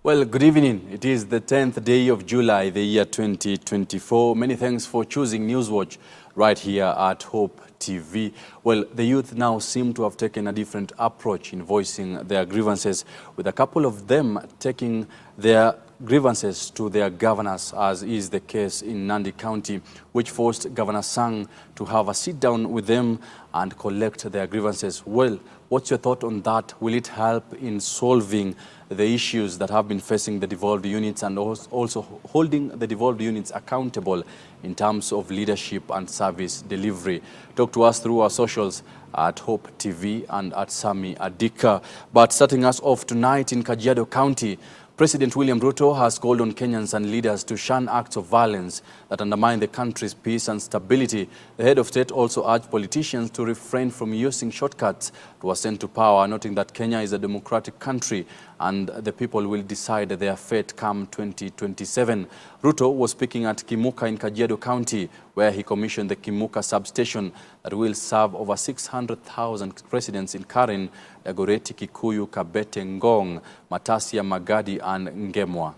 Well, good evening. It is the 10th day of July, the year 2024. Many thanks for choosing Newswatch right here at Hope TV. Well, the youth now seem to have taken a different approach in voicing their grievances, with a couple of them taking their grievances to their governors, as is the case in Nandi County, which forced Governor Sang to have a sit-down with them and collect their grievances. Well, what's your thought on that? Will it help in solving the issues that have been facing the devolved units and also holding the devolved units accountable in terms of leadership and service delivery? Talk to us through our socials at Hope TV and at Sammy Adika. But starting us off tonight in Kajiado County, President William Ruto has called on Kenyans and leaders to shun acts of violence that undermine the country's peace and stability. The head of state also urged politicians to refrain from using shortcuts to ascend to power, noting that Kenya is a democratic country and the people will decide their fate come 2027. Ruto was speaking at Kimuka in Kajiado County, where he commissioned the Kimuka substation that will serve over 600,000 residents in Karen, Dagoretti, Kikuyu, Kabete, Ngong, Matasia, Magadi and Ngemwa.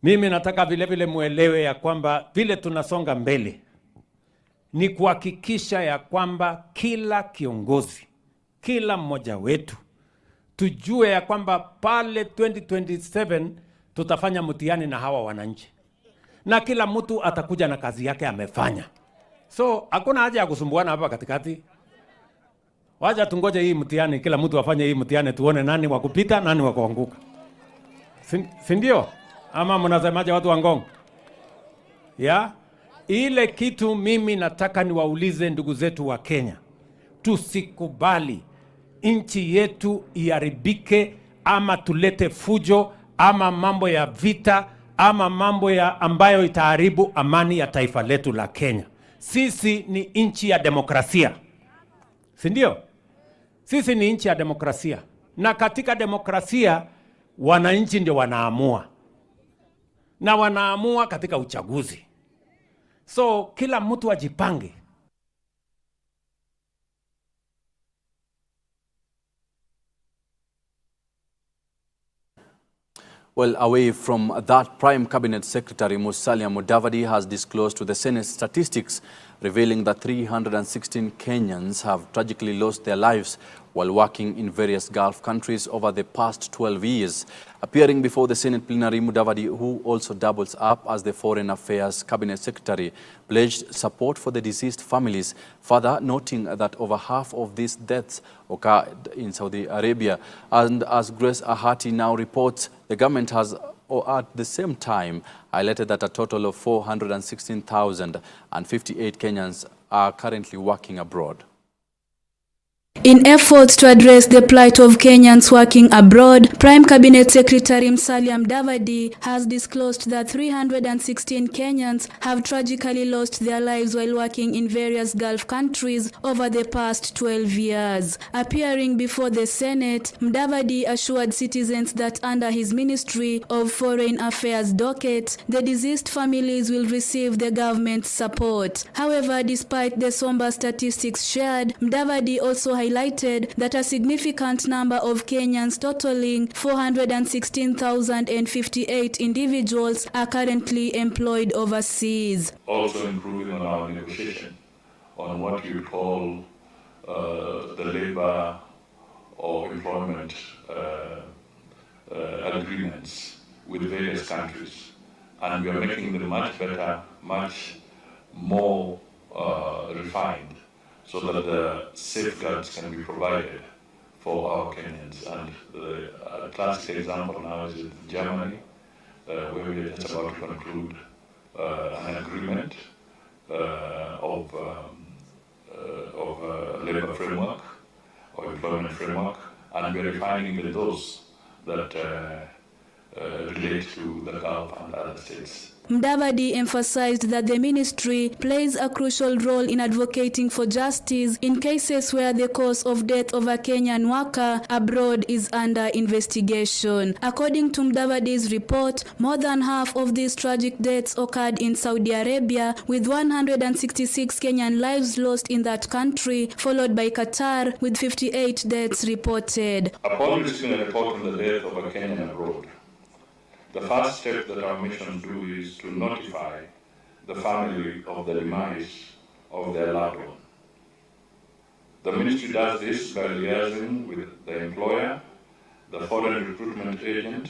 Mimi nataka vile muelewe ya kwamba vile tunasonga mbele ni kuhakikisha ya kwamba kila kiongozi, kila mmoja wetu tujue ya kwamba pale 2027 tutafanya mtihani na hawa wananchi, na kila mtu atakuja na kazi yake amefanya. So hakuna haja ya kusumbuana hapa katikati. Wacha tungoje hii mtihani, kila mtu afanye hii mtihani, tuone nani wa kupita nani wa kuanguka. Si ndio? Ama mnasemaje watu wa Ngong? Ile kitu mimi nataka niwaulize ndugu zetu wa Kenya. Tusikubali nchi yetu iharibike, ama tulete fujo, ama mambo ya vita, ama mambo ya ambayo itaharibu amani ya taifa letu la Kenya. Sisi ni nchi ya demokrasia. Si ndio? Sisi ni nchi ya demokrasia. Na katika demokrasia wananchi ndio wanaamua. Na wanaamua katika uchaguzi. So kila mtu ajipange. Well, away from that, Prime Cabinet Secretary Musalia Mudavadi has disclosed to the Senate statistics revealing that 316 Kenyans have tragically lost their lives while working in various Gulf countries over the past 12 years. Appearing before the Senate plenary, Mudavadi, who also doubles up as the Foreign Affairs Cabinet Secretary, pledged support for the deceased families, further noting that over half of these deaths occurred in Saudi Arabia. And as Grace Ahati now reports, the government has at the same time highlighted that a total of 416,058 Kenyans are currently working abroad. In efforts to address the plight of Kenyans working abroad, Prime Cabinet Secretary Musalia Mudavadi has disclosed that 316 Kenyans have tragically lost their lives while working in various Gulf countries over the past 12 years. Appearing before the Senate, Mudavadi assured citizens that under his Ministry of Foreign Affairs docket, the deceased families will receive the government's support. However, despite the somber statistics shared, Mudavadi also highlighted that a significant number of Kenyans totaling 416,058 individuals are currently employed overseas. Also improving on our negotiation on what you call the labor or employment agreements with various countries. And we are making them much better, much more refined, so that the safeguards can be provided for our Kenyans. And the classic example now is Germany, where we are just about to conclude an agreement of labor framework or employment framework, and we are refining with those that relate to the Gulf and other states. Mudavadi emphasized that the ministry plays a crucial role in advocating for justice in cases where the cause of death of a Kenyan worker abroad is under investigation. According to Mudavadi's report, more than half of these tragic deaths occurred in Saudi Arabia, with 166 Kenyan lives lost in that country, followed by Qatar with 58 deaths reported. Upon receiving a report on the death of a Kenyan abroad, the first step that our mission do is to notify the family of the demise of their loved one. The ministry does this by liaising with the employer, the foreign recruitment agent,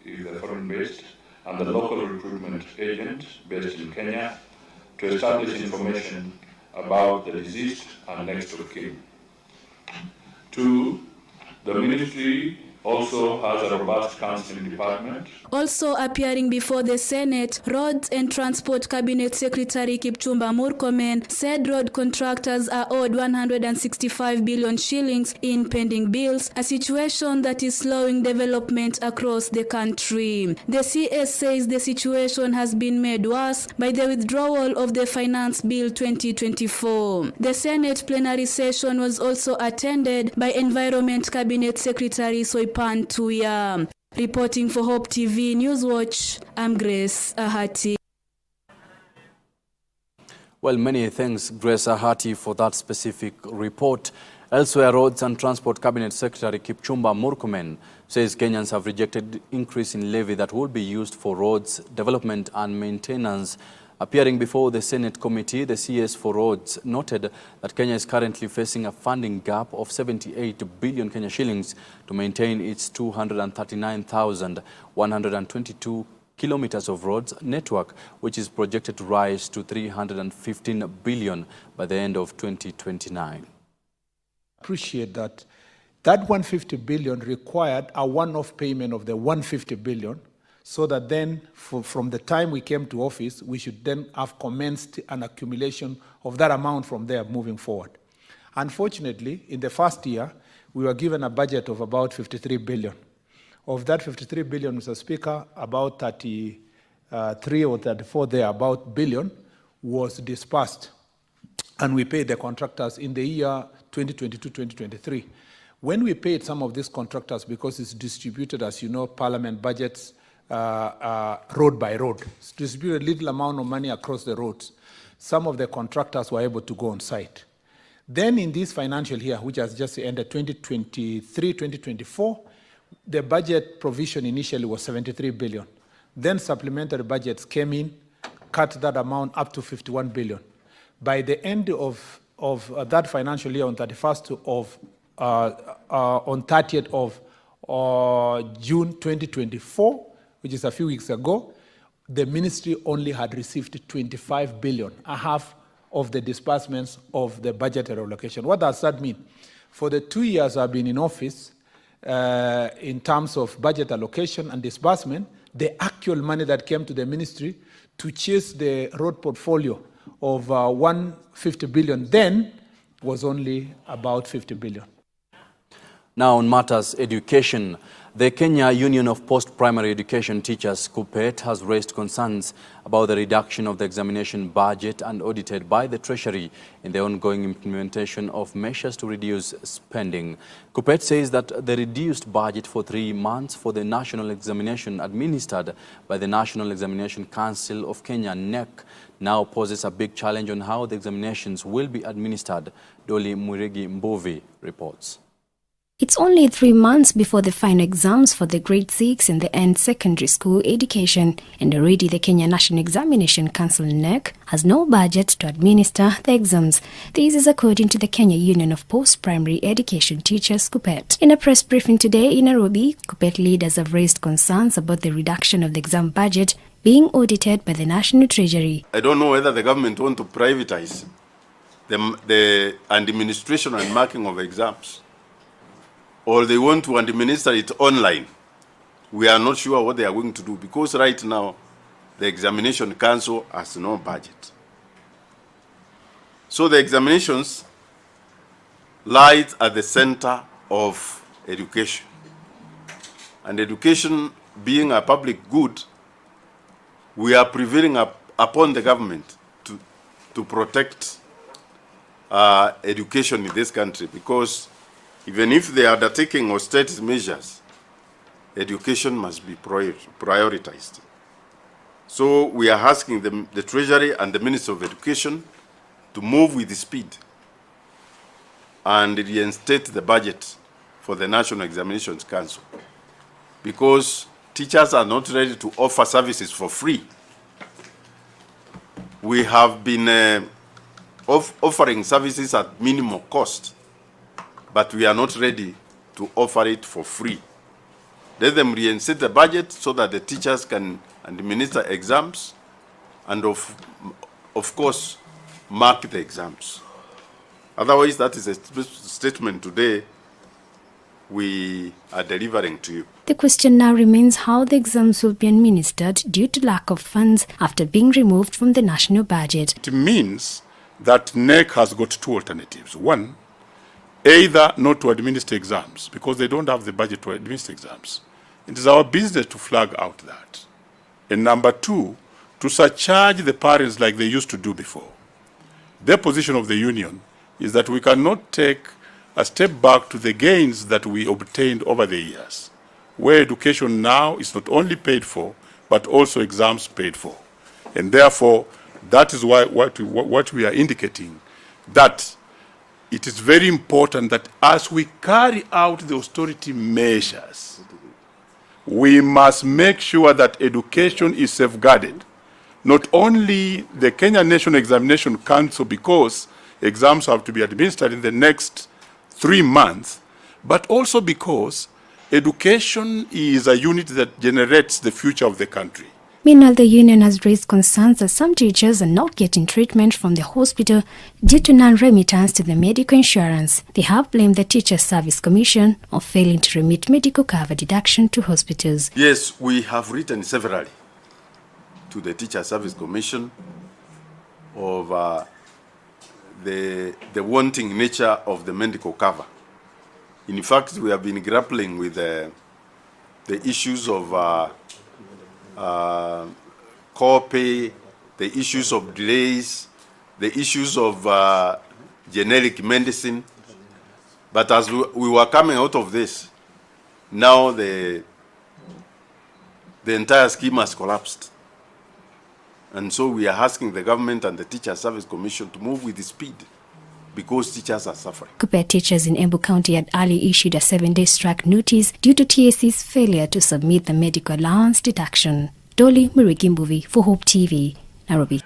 if they're foreign-based, and the local recruitment agent based in Kenya to establish information about the deceased and next of kin. 2, the ministry also has a robust counseling department. Also appearing before the Senate, Roads and Transport Cabinet Secretary Kipchumba Murkomen said road contractors are owed 165 billion shillings in pending bills, a situation that is slowing development across the country. The CS says the situation has been made worse by the withdrawal of the Finance Bill 2024. The Senate plenary session was also attended by Environment Cabinet Secretary Soipan Tuya. Reporting for Hope TV Newswatch, I'm Grace Ahati. Well, many thanks, Grace Ahati, for that specific report. Elsewhere, Roads and Transport Cabinet Secretary Kipchumba Murkomen says Kenyans have rejected increase in levy that will be used for roads development and maintenance. Appearing before the Senate committee, the CS for Roads noted that Kenya is currently facing a funding gap of 78 billion Kenya shillings to maintain its 239,122 kilometers of roads network, which is projected to rise to 315 billion by the end of 2029. Appreciate that 150 billion required a one-off payment of the 150 billion, so that then from the time we came to office, we should then have commenced an accumulation of that amount from there moving forward. Unfortunately, in the first year, we were given a budget of about 53 billion. Of that 53 billion, Mr. Speaker, about 33 or 34 about billion was dispersed, and we paid the contractors in the year 2022-2023. When we paid some of these contractors, because it's distributed, as you know, Parliament budgets road by road, it's distributed a little amount of money across the roads. Some of the contractors were able to go on site. Then in this financial year, which has just ended 2023-2024, the budget provision initially was 73 billion. Then supplementary budgets came in, cut that amount up to 51 billion. By the end of that financial year, on 31st of on 30th of June 2024, which is a few weeks ago, the ministry only had received 25 billion, a half of the disbursements of the budgetary allocation. What does that mean? For the 2 years I've been in office, in terms of budget allocation and disbursement, the actual money that came to the ministry to chase the road portfolio of 150 billion then was only about 50 billion. Now on matters education, the Kenya Union of Post-Primary Education Teachers, KUPPET, has raised concerns about the reduction of the examination budget and audited by the Treasury in the ongoing implementation of measures to reduce spending. KUPPET says that the reduced budget for 3 months for the national examination administered by the National Examination Council of Kenya, NEC, now poses a big challenge on how the examinations will be administered. Doli Mwirigi Mbuvi reports. It's only 3 months before the final exams for the grade 6 and the end secondary school education, and already the Kenya National Examination Council (NEC) has no budget to administer the exams. This is according to the Kenya Union of Post-Primary Education Teachers, KUPPET. In a press briefing today in Nairobi, KUPPET leaders have raised concerns about the reduction of the exam budget being audited by the National Treasury. I don't know whether the government want to privatize the administration and marking of exams, or they want to administer it online. We are not sure what they are going to do, because right now the Examination Council has no budget. So the examinations lie at the center of education. And education being a public good, we are prevailing upon the government to protect education in this country, because even if they are undertaking austerity measures, education must be prioritized. So we are asking the Treasury and the Minister of Education to move with speed and reinstate the budget for the National Examinations Council, because teachers are not ready to offer services for free. We have been offering services at minimal cost, but we are not ready to offer it for free. Let them reinstate the budget so that the teachers can administer exams and of course mark the exams. Otherwise, that is a statement today we are delivering to you. The question now remains how the exams will be administered due to lack of funds after being removed from the national budget. It means that NEC has got two alternatives. One, either not to administer exams because they don't have the budget to administer exams. It is our business to flag out that. And number two, to surcharge the parents like they used to do before. The position of the union is that we cannot take a step back to the gains that we obtained over the years, where education now is not only paid for, but also exams paid for. And therefore, that is why what we are indicating, that it is very important that as we carry out the austerity measures, we must make sure that education is safeguarded. Not only the Kenya National Examination Council, because exams have to be administered in the next 3 months, but also because education is a unit that generates the future of the country. Meanwhile, the union has raised concerns that some teachers are not getting treatment from the hospital due to non-remittance to the medical insurance. They have blamed the Teachers Service Commission of failing to remit medical cover deduction to hospitals. Yes, we have written severally to the Teachers Service Commission of the wanting nature of the medical cover. In fact, we have been grappling with the issues of co-pay, the issues of delays, the issues of generic medicine. But as we were coming out of this, now the entire scheme has collapsed. And so we are asking the government and the Teachers Service Commission to move with speed, because teachers are suffering. KUPPET teachers in Embu County had early issued a 7-day strike notice due to TSC's failure to submit the medical allowance deduction. Doli Mwirigi Mbuvi for Hope TV, Nairobi.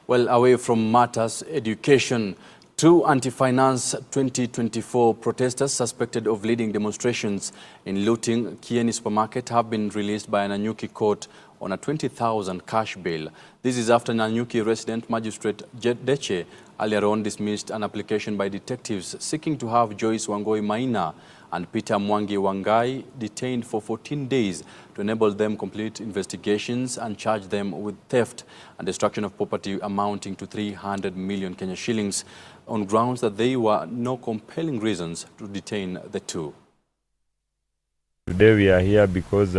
Well, away from matters education, 2 anti-finance 2024 protesters suspected of leading demonstrations in looting Kieni supermarket have been released by a Nanyuki court on a 20,000 cash bail. This is after Nanyuki resident magistrate Deche earlier on dismissed an application by detectives seeking to have Joyce Wangoi Maina and Peter Mwangi Wangai detained for 14 days to enable them complete investigations and charge them with theft and destruction of property amounting to 300 million Kenya shillings on grounds that there were no compelling reasons to detain the two. Today we are here because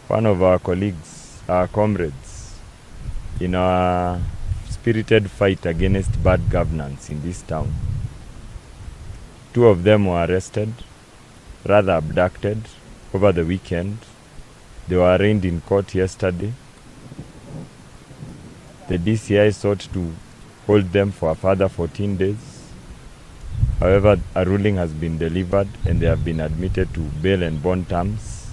one of our colleagues, our comrades, in our spirited fight against bad governance in this town, 2 of them were arrested, rather abducted, over the weekend. They were arraigned in court yesterday. The DCI sought to hold them for a further 14 days. However, a ruling has been delivered and they have been admitted to bail and bond terms.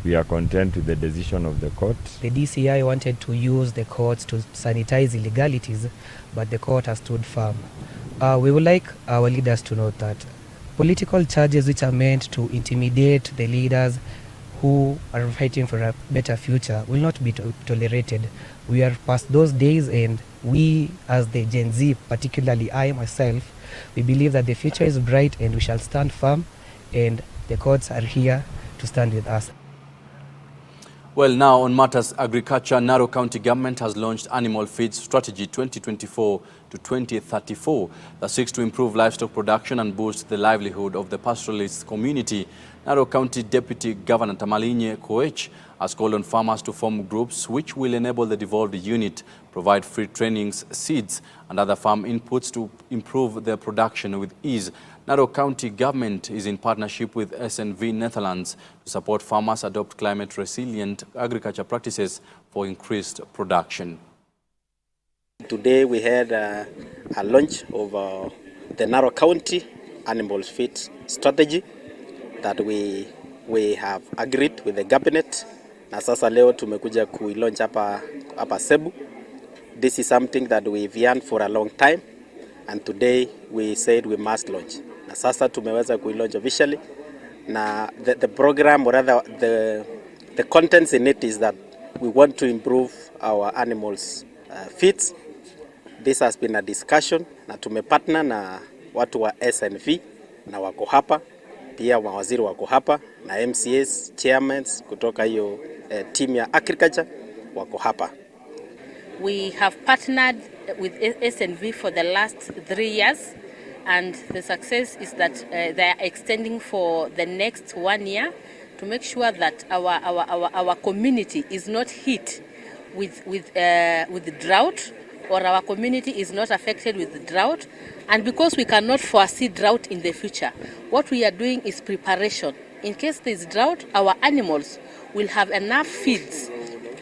We are content with the decision of the court. The DCI wanted to use the courts to sanitize illegalities, but the court has stood firm. We would like our leaders to note that political charges which are meant to intimidate the leaders who are fighting for a better future will not be tolerated. We are past those days, and we as the Gen Z, particularly I myself, we believe that the future is bright and we shall stand firm, and the courts are here to stand with us. Well, now on matters agriculture, Narok County Government has launched Animal Feed Strategy 2024 to 2034 that seeks to improve livestock production and boost the livelihood of the pastoralist community. Narok County Deputy Governor Tamalinye Koech has called on farmers to form groups which will enable the devolved unit provide free trainings, seeds and other farm inputs to improve their production with ease. Narok County Government is in partnership with SNV Netherlands to support farmers adopt climate-resilient agriculture practices for increased production. Today we had a launch of the Narok County Animal Feed Strategy that we have agreed with the cabinet. Na sasa leo tumekuja kuilaunch hapa Cebu. This is something that we've yearned for a long time, and today we said we must launch. Na sasa tumeweza kuilaunch officially. Na the program, or rather the contents in it, is that we want to improve our animals' feeds. This has been a discussion, na tumepartner na watu wa SNV na wako hapa, pia mawaziri wako hapa na MCAs, chairmans kutoka hiyo team ya agriculture wako hapa. We have partnered with SNV for the last 3 years, and the success is that they are extending for the next 1 year to make sure that our community is not hit with drought, or our community is not affected with drought. And because we cannot foresee drought in the future, what we are doing is preparation. In case there is drought, our animals will have enough feeds,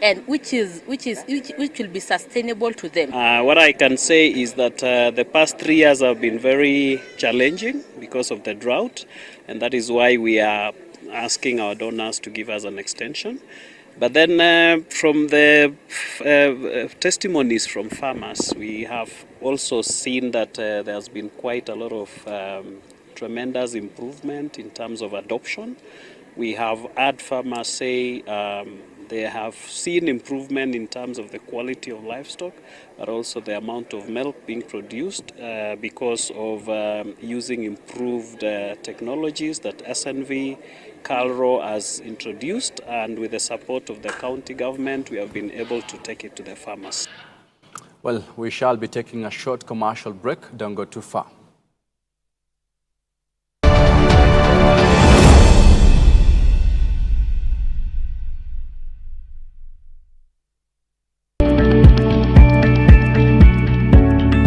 and which will be sustainable to them. What I can say is that the past 3 years have been very challenging because of the drought, and that is why we are asking our donors to give us an extension. But then from the testimonies from farmers, we have also seen that there has been quite a lot of tremendous improvement in terms of adoption. We have had farmers say they have seen improvement in terms of the quality of livestock, but also the amount of milk being produced because of using improved technologies that SNV Calro has introduced, and with the support of the county government, we have been able to take it to the farmers. Well, we shall be taking a short commercial break. Don't go too far.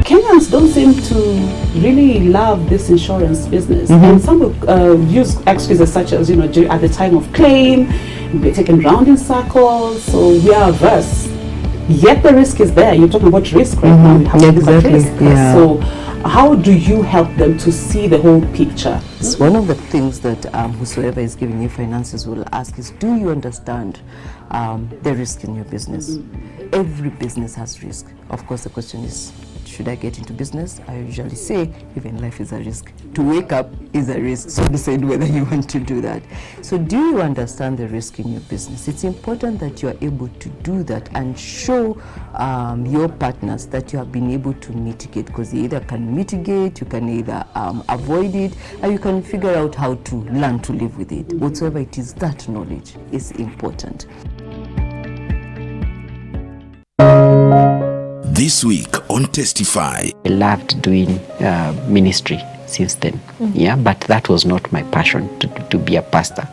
Kenyans don't seem to really love this insurance business, and some will use excuses such as, at the time of claim, we're taken round in circles, so we are averse. Yet the risk is there. You're talking about risk right now. We have to look at risk. Yeah. So how do you help them to see the whole picture? It's one of the things that whosoever is giving you finances will ask is, do you understand the risk in your business? Every business has risk. Of course, the question is, should I get into business? I usually say even life is a risk. To wake up is a risk, so decide whether you want to do that. So do you understand the risk in your business? It's important that you are able to do that and show your partners that you have been able to mitigate, because you either can mitigate, you can either avoid it, or you can figure out how to learn to live with it. Whatsoever it is, that knowledge is important. This week on Testify. I loved doing ministry since then, yeah, but that was not my passion to be a pastor,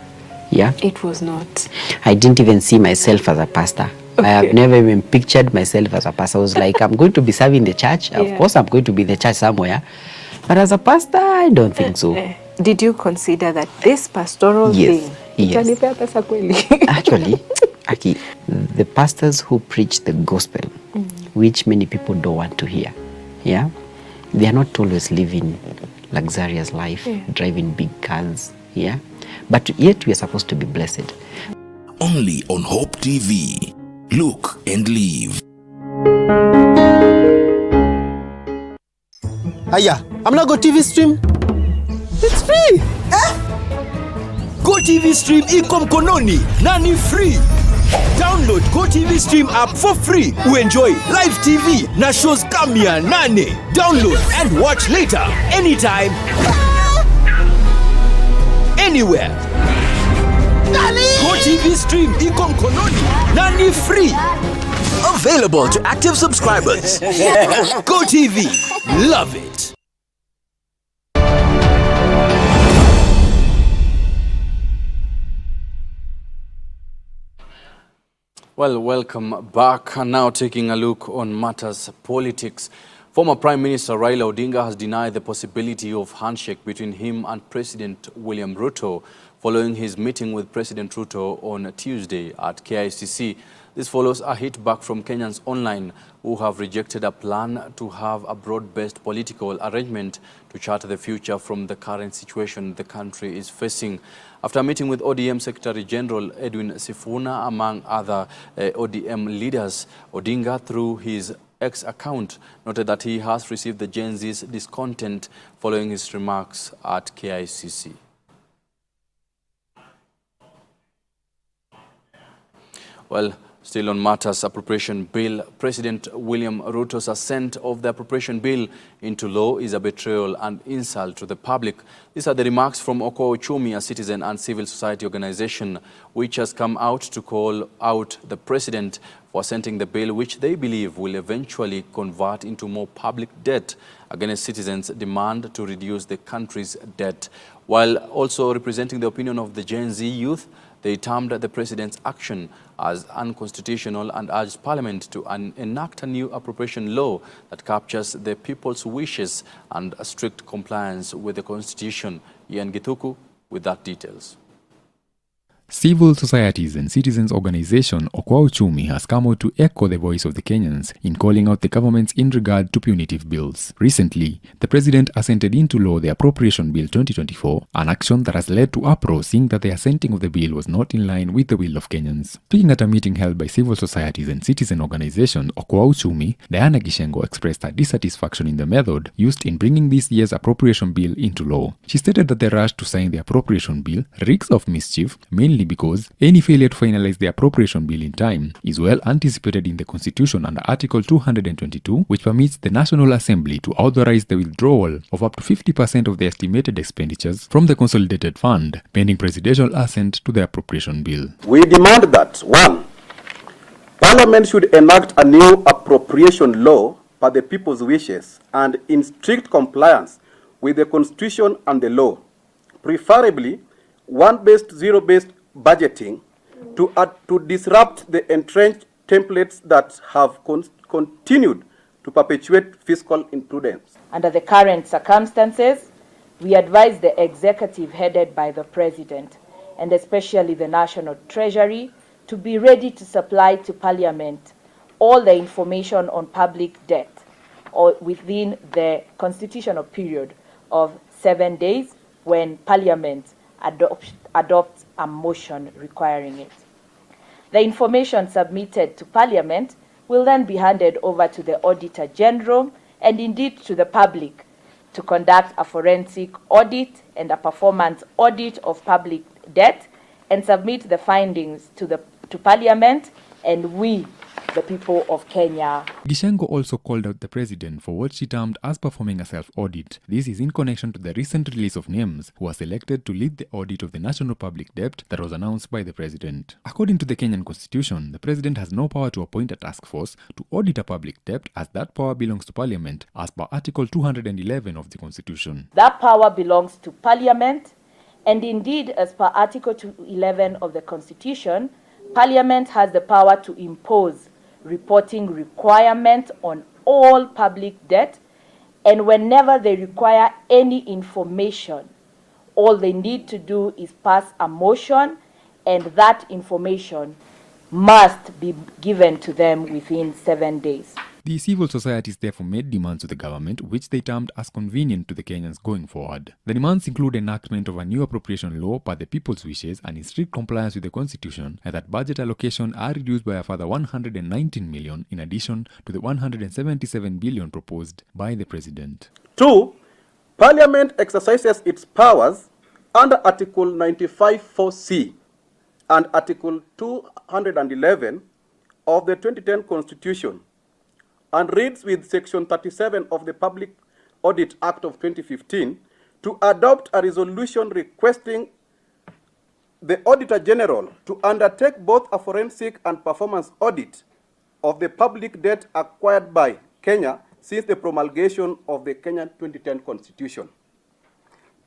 yeah. It was not. I didn't even see myself as a pastor. Okay. I have never even pictured myself as a pastor. I was like, I'm going to be serving the church. Yeah. Of course, I'm going to be in the church somewhere, but as a pastor, I don't think so. Did you consider that this pastoral thing? Yes. Actually, Aki, the pastors who preach the gospel, which many people don't want to hear, yeah, they are not always living luxurious life, driving big cars, yeah, but yet we are supposed to be blessed. Only on Hope TV. Look and live. Aya, I'm not go TV stream. It's free. Go TV Stream iko mkononi na ni free. Download Go TV Stream app for free. Enjoy live TV na shows kamia nane. Download and watch later, anytime, anywhere. Go TV Stream iko mkononi na ni free. Available to active subscribers. Go TV, love it. Well, welcome back. Now taking a look on matters politics. Former Prime Minister Raila Odinga has denied the possibility of handshake between him and President William Ruto following his meeting with President Ruto on Tuesday at KICC. This follows a hit back from Kenyans online who have rejected a plan to have a broad-based political arrangement to chart the future from the current situation the country is facing. After meeting with ODM Secretary General Edwin Sifuna, among other ODM leaders, Odinga, through his X account, noted that he has received the Gen Z's discontent following his remarks at KICC. Well, still on matters appropriation bill, President William Ruto's assent of the appropriation bill into law is a betrayal and insult to the public. These are the remarks from Okoa Uchumi, a citizen and civil society organization, which has come out to call out the president for assenting the bill, which they believe will eventually convert into more public debt against citizens' demand to reduce the country's debt. While also representing the opinion of the Gen Z youth, they termed the president's action as unconstitutional and urged Parliament to enact a new appropriation law that captures the people's wishes and a strict compliance with the Constitution. Ian Githuku with that details. Civil societies and citizens organization Okoa Uchumi has come out to echo the voice of the Kenyans in calling out the governments in regard to punitive bills. Recently, the president assented into law the Appropriation Bill 2024, an action that has led to uproar, seeing that the assenting of the bill was not in line with the will of Kenyans. Speaking at a meeting held by civil societies and citizen organization Okoa Uchumi, Diana Gishengo expressed her dissatisfaction in the method used in bringing this year's appropriation bill into law. She stated that the rush to sign the appropriation bill reeks of mischief, mainly because any failure to finalize the appropriation bill in time is well anticipated in the Constitution under Article 222, which permits the National Assembly to authorize the withdrawal of up to 50% of the estimated expenditures from the Consolidated Fund, pending presidential assent to the appropriation bill. We demand that 1. Parliament should enact a new appropriation law per the people's wishes and in strict compliance with the Constitution and the law, preferably one-based, zero-based budgeting to disrupt the entrenched templates that have continued to perpetuate fiscal imprudence. Under the current circumstances, we advise the executive headed by the President and especially the National Treasury to be ready to supply to Parliament all the information on public debt or within the constitutional period of 7 days when Parliament adopts a motion requiring it. The information submitted to Parliament will then be handed over to the Auditor General and indeed to the public to conduct a forensic audit and a performance audit of public debt and submit the findings to Parliament and we, the people of Kenya. Gishengo also called out the president for what she termed as performing a self-audit. This is in connection to the recent release of names who are selected to lead the audit of the national public debt that was announced by the president. According to the Kenyan constitution, the president has no power to appoint a task force to audit a public debt, as that power belongs to Parliament as per Article 211 of the constitution. That power belongs to Parliament, and indeed as per Article 211 of the constitution, Parliament has the power to impose reporting requirements on all public debt, and whenever they require any information, all they need to do is pass a motion, and that information must be given to them within 7 days. The civil societies therefore made demands to the government, which they termed as convenient to the Kenyans going forward. The demands include enactment of a new appropriation law per the people's wishes and in strict compliance with the constitution, and that budget allocation are reduced by a further 119 million in addition to the 177 billion proposed by the president. 2. Parliament exercises its powers under Article 95(4)(c) and Article 211 of the 2010 Constitution, and reads with Section 37 of the Public Audit Act of 2015 to adopt a resolution requesting the Auditor General to undertake both a forensic and performance audit of the public debt acquired by Kenya since the promulgation of the Kenyan 2010 Constitution.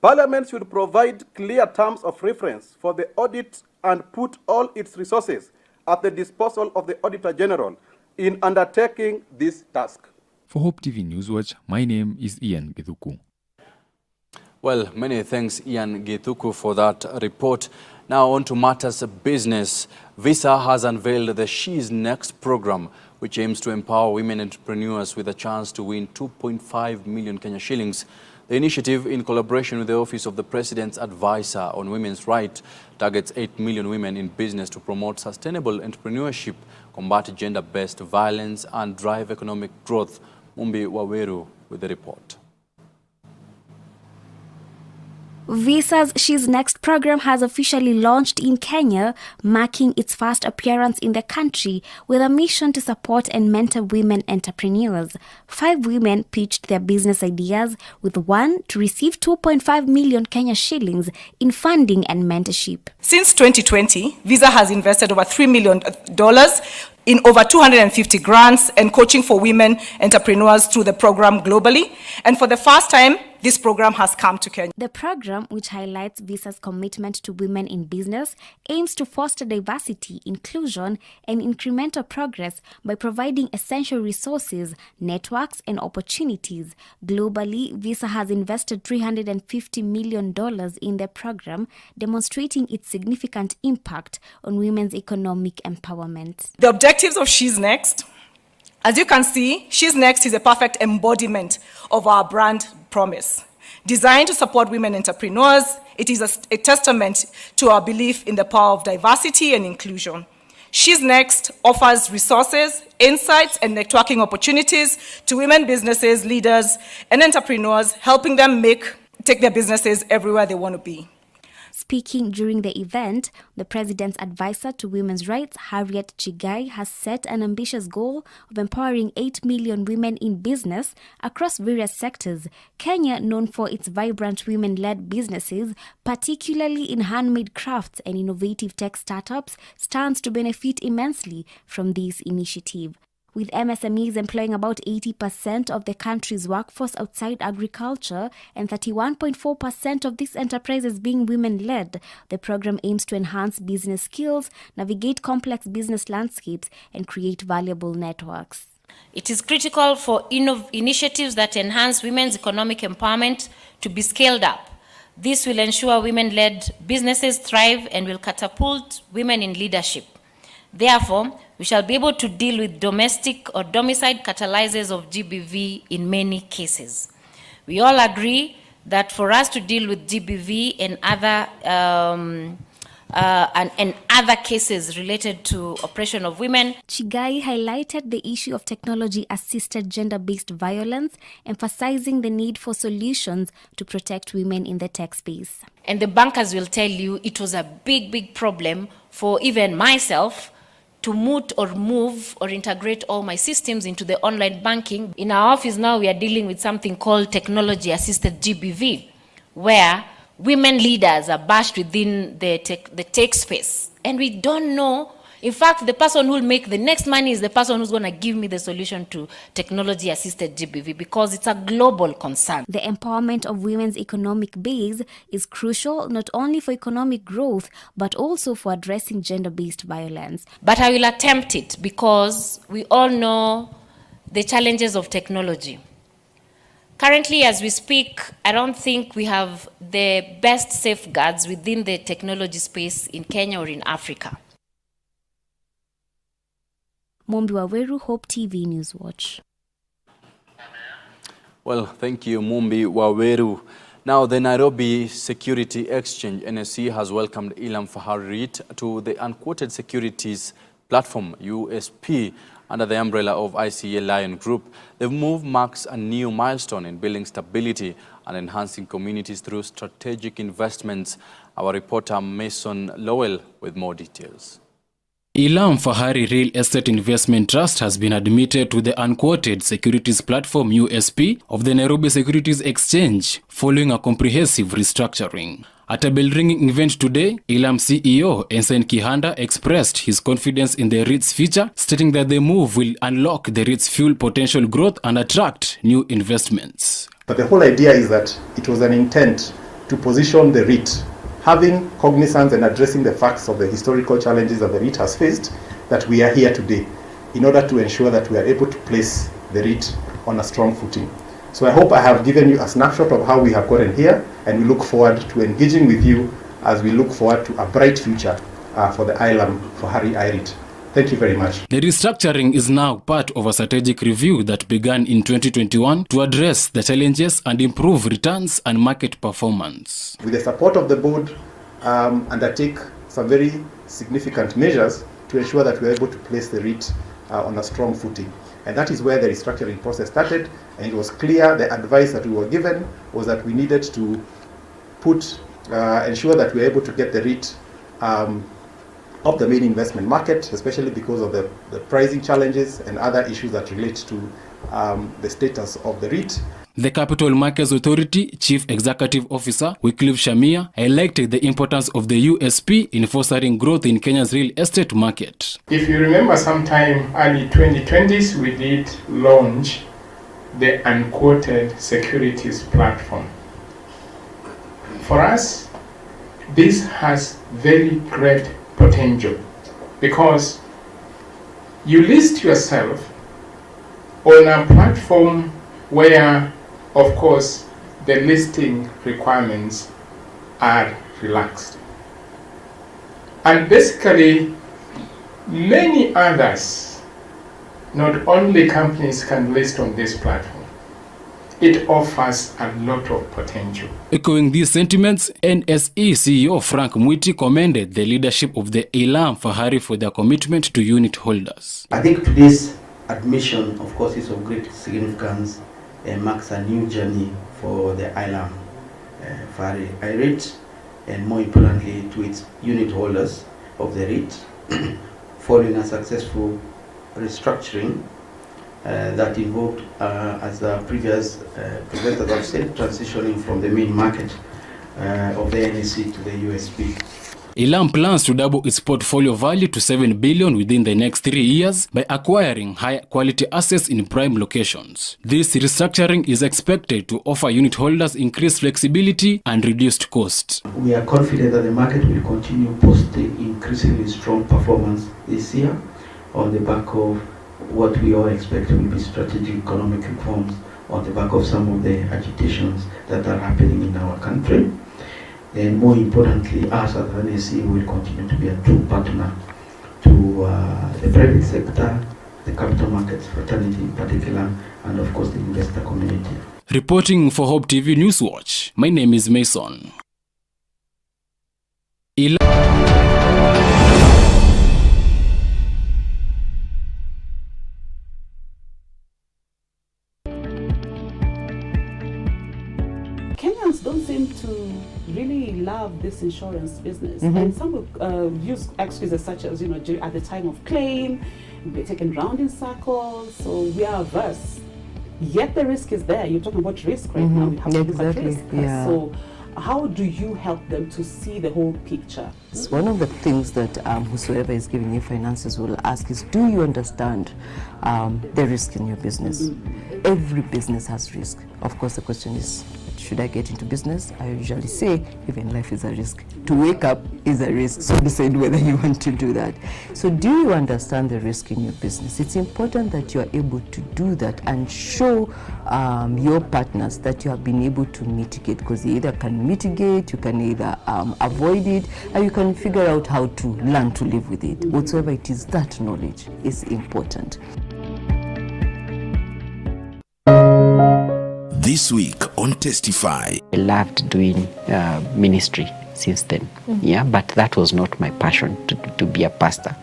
Parliament should provide clear terms of reference for the audit and put all its resources at the disposal of the Auditor General in undertaking this task. For Hope TV Newswatch, my name is Ian Githuku. Well, many thanks Ian Githuku for that report. Now on to matters of business. Visa has unveiled the She's Next program, which aims to empower women entrepreneurs with a chance to win 2.5 million Kenya shillings. The initiative, in collaboration with the Office of the President's Advisor on Women's Rights, targets 8 million women in business to promote sustainable entrepreneurship, combat gender-based violence, and drive economic growth. Mumbi Waweru with the report. Visa's She's Next program has officially launched in Kenya, marking its first appearance in the country with a mission to support and mentor women entrepreneurs. 5 women pitched their business ideas, with one to receive 2.5 million Kenya shillings in funding and mentorship. Since 2020, Visa has invested over $3 million in over 250 grants and coaching for women entrepreneurs through the program globally. And for the first time, this program has come to Kenya. The program, which highlights Visa's commitment to women in business, aims to foster diversity, inclusion, and incremental progress by providing essential resources, networks, and opportunities. Globally, Visa has invested $350 million in the program, demonstrating its significant impact on women's economic empowerment. The objectives of She's Next. As you can see, She's Next is a perfect embodiment of our brand promise. Designed to support women entrepreneurs, it is a testament to our belief in the power of diversity and inclusion. She's Next offers resources, insights, and networking opportunities to women businesses, leaders, and entrepreneurs, helping them take their businesses everywhere they want to be. Speaking during the event, the President's Advisor to Women's Rights, Harriet Chigai, has set an ambitious goal of empowering 8 million women in business across various sectors. Kenya, known for its vibrant women-led businesses, particularly in handmade crafts and innovative tech startups, stands to benefit immensely from this initiative. With MSMEs employing about 80% of the country's workforce outside agriculture and 31.4% of these enterprises being women-led, the program aims to enhance business skills, navigate complex business landscapes, and create valuable networks. It is critical for initiatives that enhance women's economic empowerment to be scaled up. This will ensure women-led businesses thrive and will catapult women in leadership. Therefore, we shall be able to deal with domestic or domiciled catalyzers of GBV in many cases. We all agree that for us to deal with GBV and other and other cases related to oppression of women. Chigai highlighted the issue of technology-assisted gender-based violence, emphasizing the need for solutions to protect women in the tech space. And the bankers will tell you it was a big problem for even myself to move or integrate all my systems into the online banking. In our office now, we are dealing with something called technology-assisted GBV, where women leaders are bashed within the tech space. And we don't know. In fact, the person who will make the next money is the person who's going to give me the solution to technology-assisted GBV, because it's a global concern. The empowerment of women's economic base is crucial not only for economic growth, but also for addressing gender-based violence. But I will attempt it because we all know the challenges of technology. Currently, as we speak, I don't think we have the best safeguards within the technology space in Kenya or in Africa. Mombi Waweru, Hope TV Newswatch. Well, thank you, Mumbi Waweru. Now, the Nairobi Security Exchange, NSE, has welcomed Ilam Fahari to the unquoted securities platform, USP, under the umbrella of ICA Lion Group. The move marks a new milestone in building stability and enhancing communities through strategic investments. Our reporter Mason Lowell with more details. Ilam Fahari Real Estate Investment Trust has been admitted to the unquoted securities platform USP of the Nairobi Securities Exchange following a comprehensive restructuring. At a bell-ringing event today, Ilam CEO Ensign Kihanda expressed his confidence in the REIT's future, stating that the move will unlock the REIT's full potential growth and attract new investments. But the whole idea is that it was an intent to position the REIT, having cognizance and addressing the facts of the historical challenges that the REIT has faced, that we are here today in order to ensure that we are able to place the REIT on a strong footing. So I hope I have given you a snapshot of how we have gotten here, and we look forward to engaging with you as we look forward to a bright future for the Ilam Fahari REIT. Thank you very much. The restructuring is now part of a strategic review that began in 2021 to address the challenges and improve returns and market performance. With the support of the board, undertake some very significant measures to ensure that we are able to place the REIT on a strong footing. And that is where the restructuring process started, and it was clear the advice that we were given was that we needed to ensure that we were able to get the REIT of the main investment market, especially because of the pricing challenges and other issues that relate to the status of the REIT. The Capital Markets Authority Chief Executive Officer Wycliffe Shamia highlighted the importance of the USP in fostering growth in Kenya's real estate market. If you remember, sometime early 2020s, we did launch the unquoted securities platform. For us, this has very great potential because you list yourself on a platform where, of course, the listing requirements are relaxed. And basically, many others, not only companies, can list on this platform. It offers a lot of potential. Echoing these sentiments, NSE CEO Frank Mwiti commended the leadership of the Ilam Fahari for their commitment to unit holders. I think today's admission, of course, is of great significance and marks a new journey for the Ilam Fahari REIT, and more importantly to its unit holders of the REIT, following a successful restructuring that involved, as the previous presenters have said, transitioning from the main market of the NSE to the USP. Ilam plans to double its portfolio value to 7 billion within the next 3 years by acquiring high quality assets in prime locations. This restructuring is expected to offer unit holders increased flexibility and reduced costs. We are confident that the market will continue posting increasingly strong performance this year on the back of what we all expect will be strategic economic reforms on the back of some of the agitations that are happening in our country. And more importantly, us as NSE will continue to be a true partner to the private sector, the capital markets fraternity in particular, and of course the investor community. Reporting for Hope TV Newswatch, my name is Mason. Kenyans don't seem to really love this insurance business, Mhm. and some will use excuses such as, at the time of claim, we're taken round in circles, so we are averse. Yet the risk is there. You're talking about risk right now. We have to look at Exactly, risk. yeah. So how do you help them to see the whole picture? So one of the things that whosoever is giving you finances will ask is, do you understand the risk in your business? Every business has risk. Of course, the question is, should I get into business? I usually say, even life is a risk. To wake up is a risk, so decide whether you want to do that. So do you understand the risk in your business? It's important that you are able to do that and show your partners that you have been able to mitigate, because you either can mitigate, you can either avoid it, or you can figure out how to learn to live with it. Whatsoever it is, that knowledge is important. This week on Testify. I loved doing ministry since then, yeah, but that was not my passion to be a pastor,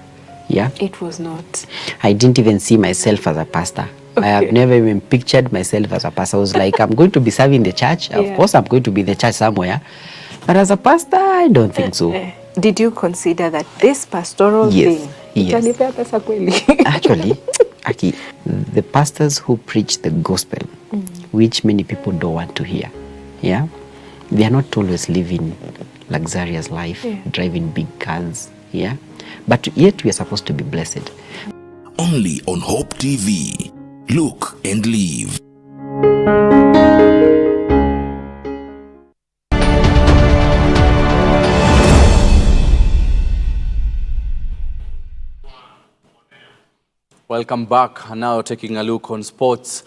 yeah. It was not. I didn't even see myself as a pastor. I have never even pictured myself as a pastor. I was like, I'm going to be serving the church. Yeah. Of course, I'm going to be in the church somewhere, but as a pastor, I don't think so. Did you consider that this pastoral thing? Yes. Actually, the pastors who preach the gospel, which many people don't want to hear, yeah, they are not always living luxurious life, driving big cars, yeah, but yet we are supposed to be blessed. Only on Hope TV. Look and live. Welcome back. Now taking a look on sports.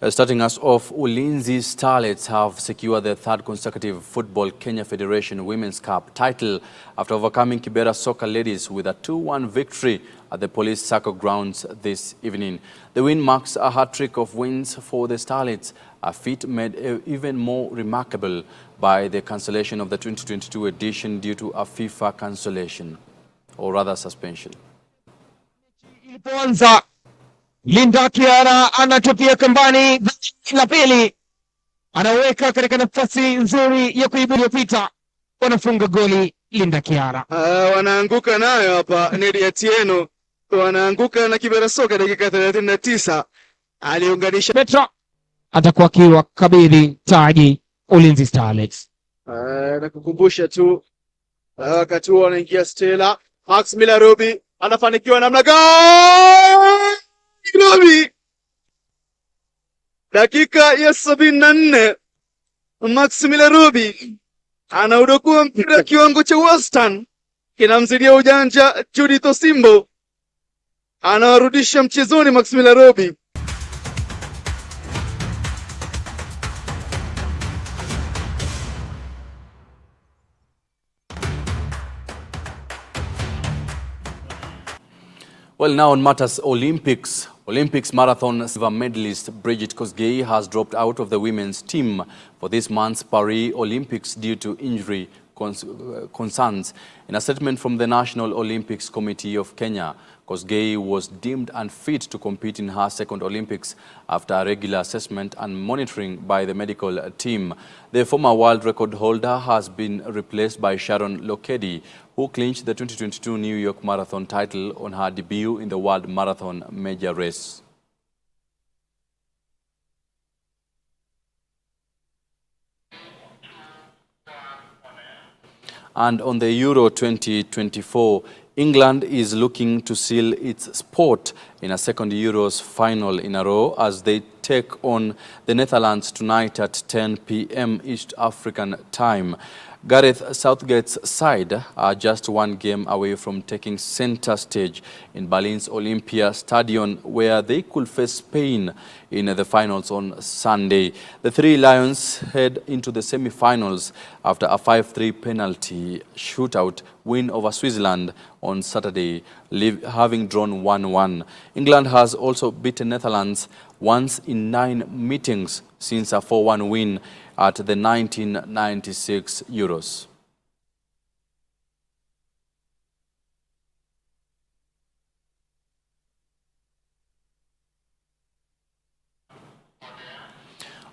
Starting us off, Ulinzi Starlets have secured their third consecutive Football Kenya Federation Women's Cup title after overcoming Kibera Soccer Ladies with a 2-1 victory at the Police Circle grounds this evening. The win marks a hat-trick of wins for the Starlets, a feat made even more remarkable by the cancellation of the 2022 edition due to a FIFA cancellation, or rather suspension. Ilipoanza Linda Kiara anatupia kambani la pili, anaweka katika nafasi nzuri ya kuibu iliyopita, wanafunga goli Linda Kiara. Wanaanguka nayo hapa Nedi Atieno, wanaanguka na Kibera Soka dakika 39, aliunganisha Petra atakuwa kiwa kabidhi taji Ulinzi Starlets. Na kukumbusha tu wakati huo anaingia Stella Max Milarobi anafanikiwa namna gani? Robi dakika ya 74 Max Milarobi anaudokua mpira kiwango cha wastani, kinamzidia ujanja Judith Osimbo, anawarudisha mchezoni Max Milarobi. Well, now on matters Olympics. Olympics marathon silver medalist Bridget Kosgei has dropped out of the women's team for this month's Paris Olympics due to injury concerns. In a statement from the National Olympics Committee of Kenya, Kosgei was deemed unfit to compete in her second Olympics after a regular assessment and monitoring by the medical team. The former world record holder has been replaced by Sharon Lokedi, who clinched the 2022 New York Marathon title on her debut in the World Marathon major race. And on the Euro 2024, England is looking to seal its spot in a second Euros final in a row as they take on the Netherlands tonight at 10 p.m. East African time. Gareth Southgate's side are just one game away from taking center stage in Berlin's Olympia Stadion, where they could face Spain in the finals on Sunday. The Three Lions head into the semi-finals after a 5-3 penalty shootout win over Switzerland on Saturday, having drawn 1-1. England has also beaten Netherlands once in 9 meetings since a 4-1 win at the 1996 Euros.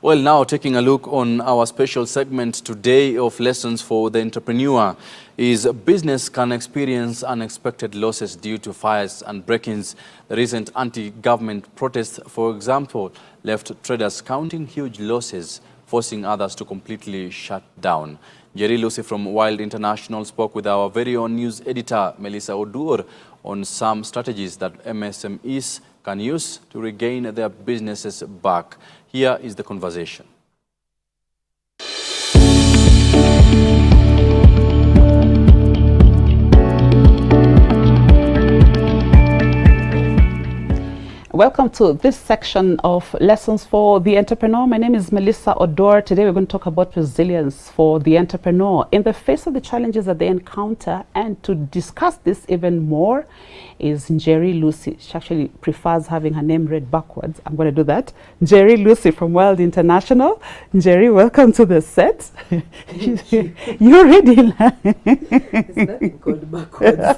Well, now taking a look on our special segment today of Lessons for the Entrepreneur is business can experience unexpected losses due to fires and break-ins. The recent anti-government protests, for example, left traders counting huge losses, forcing others to completely shut down. Jerry Lucy from Wild International spoke with our very own news editor, Melissa Odur, on some strategies that MSMEs can use to regain their businesses back. Here is the conversation. Welcome to this section of Lessons for the Entrepreneur. My name is Melissa Odor. Today we're going to talk about resilience for the entrepreneur in the face of the challenges that they encounter. And to discuss this even more is Jerry Lucy. She actually prefers having her name read backwards. I'm going to do that. Jerry Lucy from Wild International. Jerry, welcome to the set. You're ready. Is that good backwards?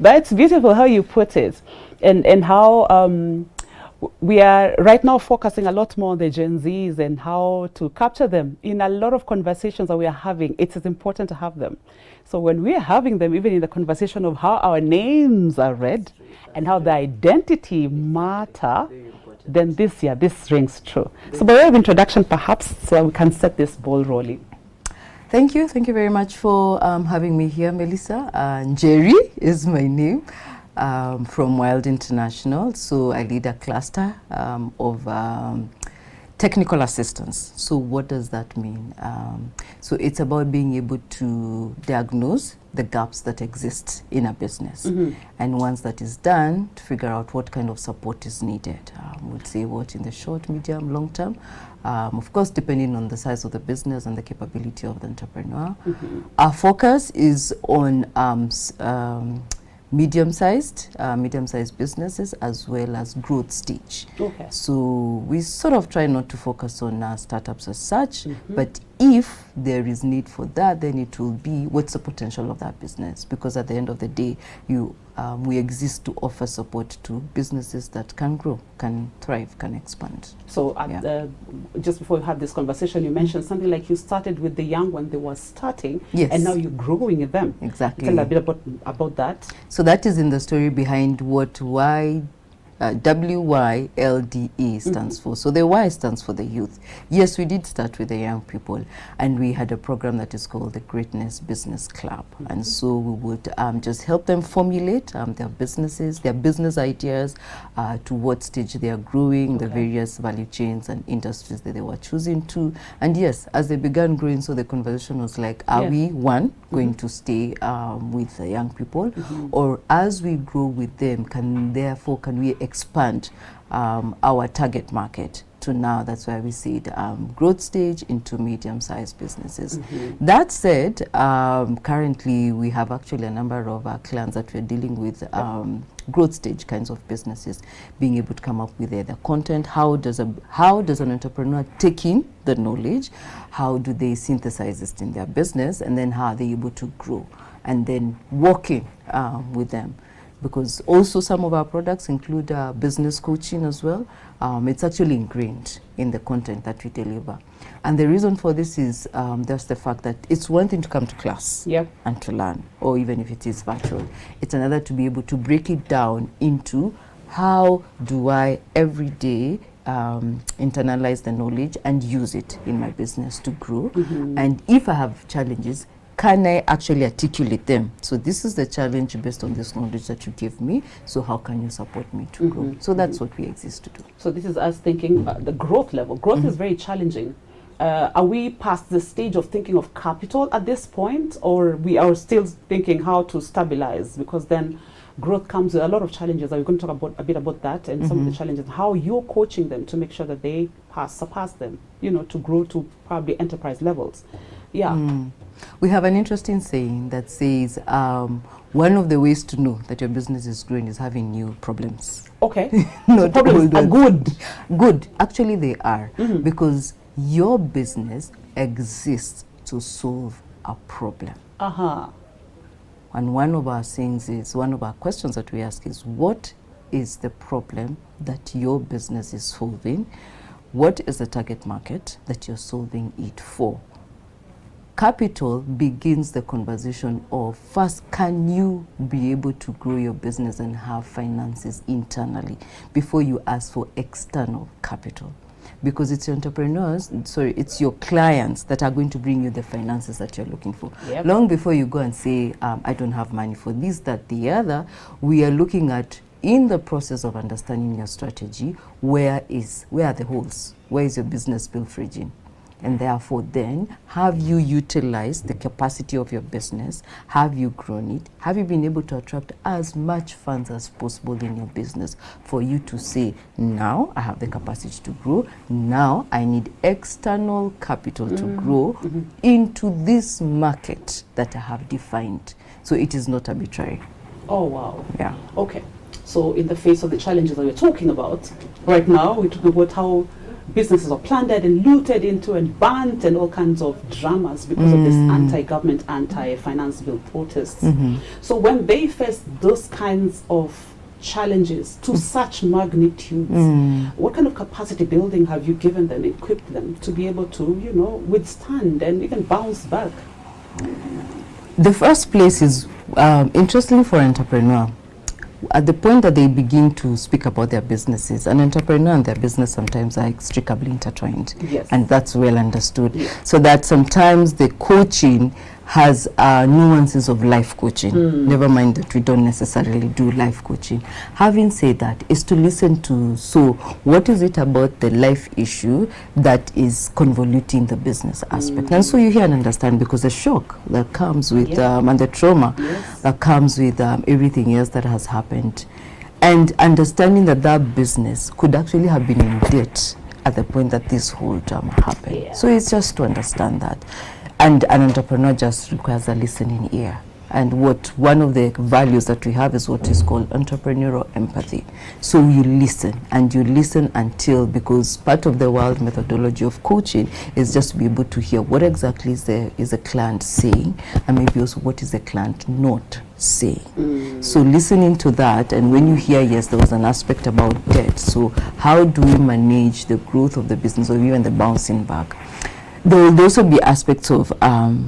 That's beautiful how you put it. And how we are right now focusing a lot more on the Gen Zs and how to capture them. In a lot of conversations that we are having, it is important to have them. So when we are having them, even in the conversation of how our names are read and how the identity matter, then this rings true. So by way of introduction, perhaps, so we can set this ball rolling. Thank you very much for having me here, Melissa. Jerry is my name. From Wild International. So I lead a cluster of technical assistance. So what does that mean? So it's about being able to diagnose the gaps that exist in a business. And once that is done, to figure out what kind of support is needed. We'll say what in the short, medium, long term. Of course, depending on the size of the business and the capability of the entrepreneur. Our focus is on medium-sized businesses as well as growth stage. Okay. So we sort of try not to focus on startups as such, but if there is need for that, then it will be what's the potential of that business, because at the end of the day, we exist to offer support to businesses that can grow, can thrive, can expand. So just before we had this conversation, you mentioned something like you started with the young when they were starting, yes, and now you're growing with them. Exactly. Tell a bit about that. So that is in the story behind what WYLDE stands for. So the Y stands for the youth. Yes, we did start with the young people, and we had a program that is called the Greatness Business Club. And so we would just help them formulate their businesses, their business ideas, to what stage they are growing, the various value chains and industries that they were choosing to. And yes, as they began growing, so the conversation was like, are we, one, going to stay with the young people, or as we grow with them, can we expand our target market to now? That's why we said growth stage into medium-sized businesses. That said, currently we have actually a number of clients that we're dealing with growth stage kinds of businesses, being able to come up with the content. How does an entrepreneur take in the knowledge? How do they synthesize it in their business? And then how are they able to grow? And then working with them. Because also some of our products include business coaching as well. It's actually ingrained in the content that we deliver. And the reason for this is just the fact that it's one thing to come to class and to learn, or even if it is virtual. It's another to be able to break it down into how do I every day internalize the knowledge and use it in my business to grow. And if I have challenges, can I actually articulate them? So this is the challenge based on this knowledge that you give me. So how can you support me to grow? So that's what we exist to do. So this is us thinking the growth level. Growth is very challenging. Are we past the stage of thinking of capital at this point, or we are still thinking how to stabilize? Because then growth comes with a lot of challenges. We're going to talk a bit about that and some of the challenges, how you're coaching them to make sure that they surpass them, to grow to probably enterprise levels. We have an interesting saying that says one of the ways to know that your business is growing is having new problems. Okay. Not so problems are good. Good. Actually, they are. Because your business exists to solve a problem. And one of our things is, one of our questions that we ask is, what is the problem that your business is solving? what is the target market that you're solving it for? Capital begins the conversation of first, can you be able to grow your business and have finances internally before you ask for external capital? Because it's your entrepreneurs, it's your clients that are going to bring you the finances that you're looking for. Yep. Long before you go and say, I don't have money for this, that, the other, we are looking at, in the process of understanding your strategy, where are the holes? Where is your business pilfering? And therefore then, have you utilized the capacity of your business? Have you grown it? Have you been able to attract as much funds as possible in your business for you to say, now I have the capacity to grow, now I need external capital to grow into this market that I have defined. So it is not arbitrary. Oh, wow. Yeah. Okay. So in the face of the challenges that we're talking about, right now we're talking about how businesses are plundered and looted into and burnt and all kinds of dramas because of this anti-government, anti-finance bill protests. So when they face those kinds of challenges to such magnitudes, what kind of capacity building have you given them, equipped them to be able to, withstand and even bounce back? The first place is, interestingly for an entrepreneur, at the point that they begin to speak about their businesses, an entrepreneur and their business sometimes are inextricably intertwined. Yes. And that's well understood. Yes. So that sometimes the coaching has nuances of life coaching. Never mind that we don't necessarily do life coaching. Having said that, is to listen to, so what is it about the life issue that is convoluting the business aspect? And so you hear and understand, because the shock that comes with, and the trauma that comes with everything else that has happened, and understanding that that business could actually have been in debt at the point that this whole drama happened. So it's just to understand that. And an entrepreneur just requires a listening ear. And one of the values that we have is what is called entrepreneurial empathy. So you listen, and you listen until, because part of the wild methodology of coaching is just to be able to hear what exactly is the client saying, and maybe also what is the client not saying. So listening to that, and when you hear, yes, there was an aspect about debt, so how do we manage the growth of the business, or even the bouncing back? There will also be aspects of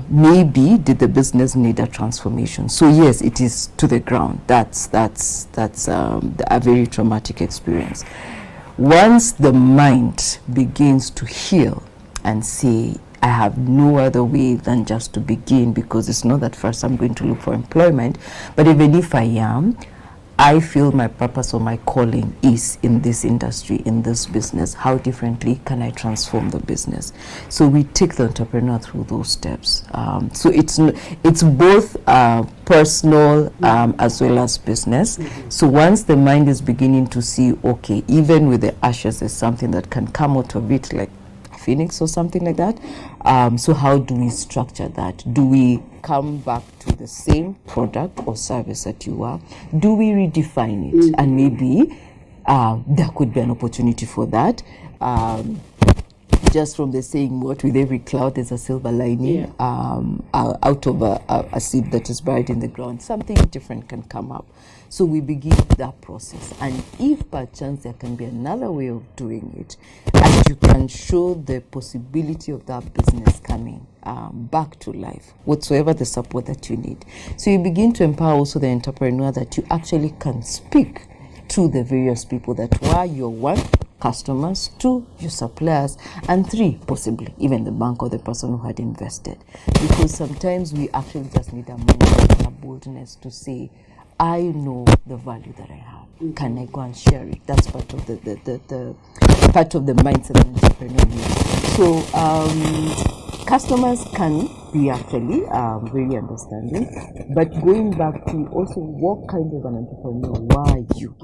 maybe did the business need a transformation? So yes, it is to the ground. That's a very traumatic experience. Once the mind begins to heal and say, I have no other way than just to begin, because it's not that first I'm going to look for employment, but even if I am, I feel my purpose or my calling is in this industry, in this business. How differently can I transform the business? So we take the entrepreneur through those steps. So it's both personal as well as business. So once the mind is beginning to see, okay, even with the ashes, there's something that can come out of it, like Phoenix or something like that. So how do we structure that? Do we come back to the same product or service that you are? Do we redefine it? And maybe there could be an opportunity for that. Just from the saying, what with every cloud there's a silver lining, out of a seed that is buried in the ground, something different can come up. So we begin that process, and if by chance there can be another way of doing it, and you can show the possibility of that business coming back to life, whatsoever the support that you need. So you begin to empower also the entrepreneur that you actually can speak to the various people that were your one, customers, two, your suppliers, and three, possibly even the bank or the person who had invested. Because sometimes we actually just need a mindset and a boldness to say, I know the value that I have. Can I go and share it? That's part of the part of the mindset of the entrepreneur needs. So customers can be actually very understanding, but going back to also what kind of an entrepreneur were you?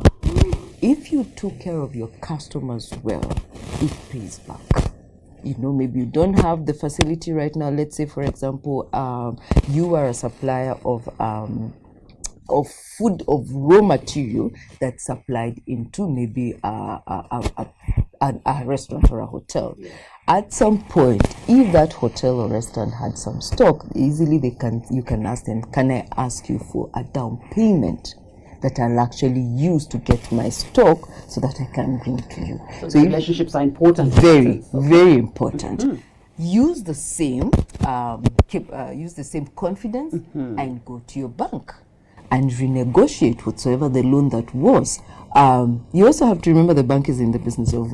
If you took care of your customers well, it pays back. Maybe you don't have the facility right now. Let's say, for example, you are a supplier of food, of raw material that's supplied into maybe a restaurant or a hotel. At some point, if that hotel or restaurant had some stock, easily you can ask them, can I ask you for a down payment that I'll actually use to get my stock so that I can bring to you. So relationships are important. Very, very important. Use the same, use the same confidence and go to your bank and renegotiate whatsoever the loan that was. You also have to remember the bank is in the business of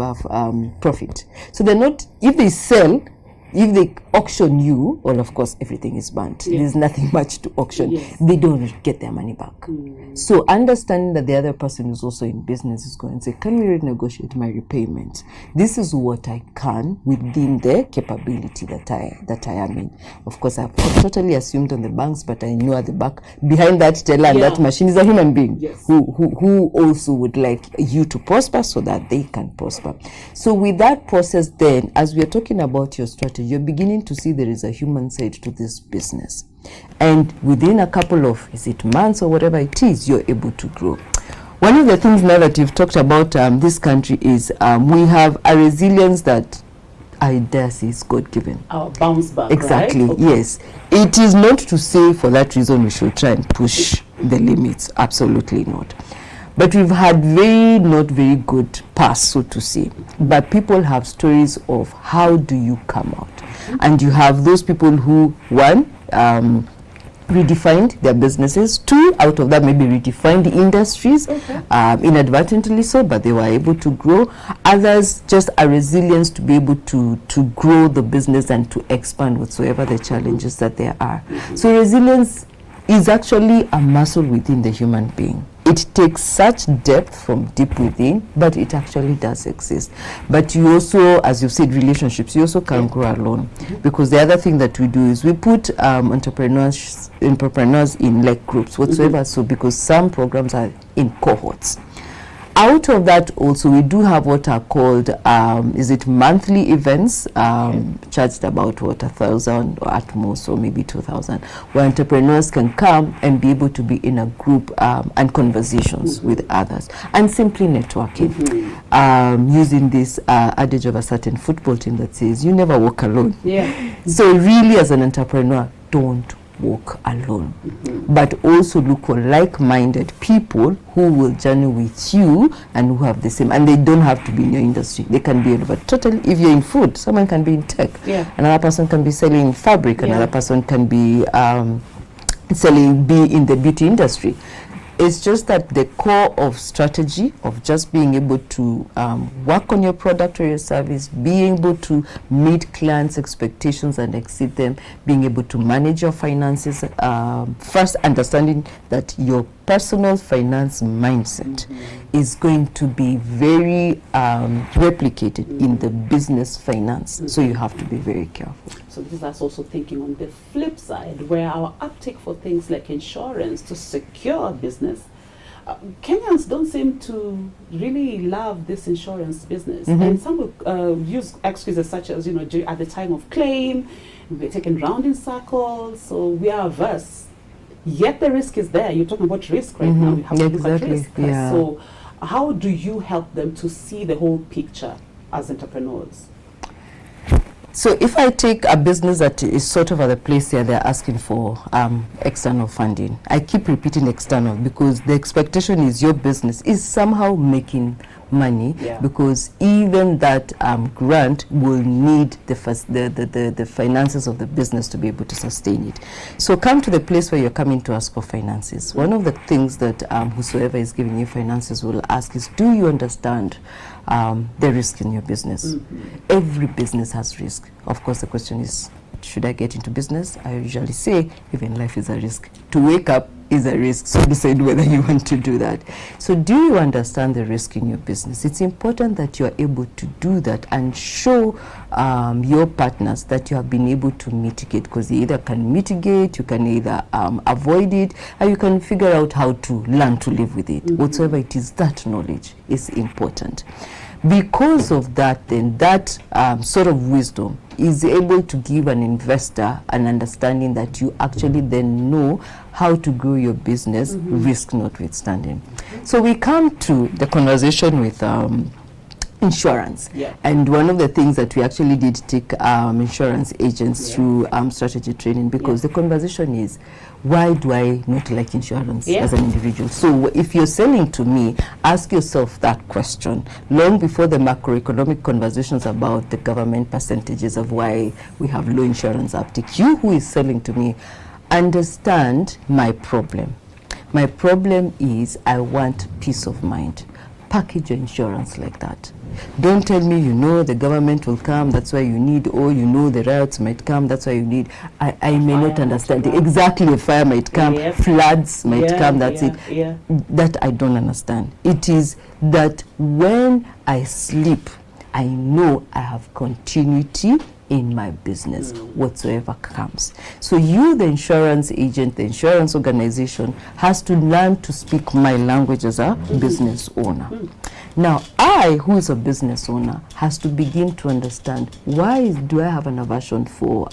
profit. So they're not, if they sell, if they auction you, well, of course, everything is burnt. Yeah. There's nothing much to auction. Yes. They don't get their money back. So understanding that the other person is also in business is going to say, can we renegotiate my repayment? This is what I can within the capability that I am in. Of course, I've totally assumed on the banks, but I know at the back, behind that teller and that machine is a human being who also would like you to prosper so that they can prosper. So with that process then, as we are talking about your strategy, you're beginning to see there is a human side to this business. And within a couple of, is it months or whatever it is, you're able to grow. One of the things now that you've talked about this country is we have a resilience that I dare say is God-given. Our bounce back, exactly, right? Okay. Yes. It is not to say for that reason we should try and push the limits. Absolutely not. But we've had not very good past, so to say. But people have stories of how do you come out. And you have those people who, one, redefined their businesses. Two, out of that maybe redefined the industries, inadvertently so, but they were able to grow. Others, just a resilience to be able to grow the business and to expand whatsoever the challenges that there are. So resilience is actually a muscle within the human being. It takes such depth from deep within, but it actually does exist. But you also, as you've said, relationships, you also can't grow alone. Because the other thing that we do is we put entrepreneurs in like groups, whatsoever. So because some programs are in cohorts. Out of that also, we do have what are called, monthly events, charged about 1,000 or at most, or maybe 2,000, where entrepreneurs can come and be able to be in a group and conversations with others, and simply networking, using this adage of a certain football team that says, you never walk alone. So really, as an entrepreneur, don't walk alone, but also look for like-minded people who will journey with you and who have the same, and they don't have to be in your industry. They can be over totally. If you're in food, someone can be in tech, another person can be selling fabric, another person can be in the beauty industry. It's just that the core of strategy of just being able to work on your product or your service, being able to meet clients' expectations and exceed them, being able to manage your finances, first understanding that your personal finance mindset is going to be very replicated in the business finance. So you have to be very careful. So this is us also thinking on the flip side, where our uptake for things like insurance to secure a business, Kenyans don't seem to really love this insurance business. And some will use excuses such as, at the time of claim, we're taken round in circles, so we are averse. Yet the risk is there. You're talking about risk right now. We have to look at risk. So how do you help them to see the whole picture as entrepreneurs? So if I take a business that is sort of at the place where they're asking for external funding, I keep repeating external because the expectation is your business is somehow making money, because even that grant will need the finances of the business to be able to sustain it. So come to the place where you're coming to ask for finances. One of the things that whosoever is giving you finances will ask is, do you understand the risk in your business? Every business has risk. Of course, the question is, should I get into business? I usually say, even life is a risk. To wake up is a risk, so decide whether you want to do that. So do you understand the risk in your business? It's important that you are able to do that and show your partners that you have been able to mitigate, because you either can mitigate, you can either avoid it, or you can figure out how to learn to live with it. Whatsoever it is, that knowledge is important. Because of that, then that sort of wisdom is able to give an investor an understanding that you actually then know how to grow your business, risk notwithstanding. So we come to the conversation with insurance. Yeah. And one of the things that we actually did take insurance agents through strategy training, because the conversation is, why do I not like insurance as an individual? So if you're selling to me, ask yourself that question long before the macroeconomic conversations about the government percentages of why we have low insurance uptake. You who is selling to me, understand my problem. My problem is I want peace of mind. Package your insurance like that. Don't tell me, the government will come, that's why you need, or the riots might come, that's why you need. I may not understand. Exactly, a fire might come, floods might come, that's it. That I don't understand. It is that when I sleep, I know I have continuity in my business, whatsoever comes. So you, the insurance agent, the insurance organization, has to learn to speak my language as a business owner. Now, I, who is a business owner, has to begin to understand, why do I have an aversion for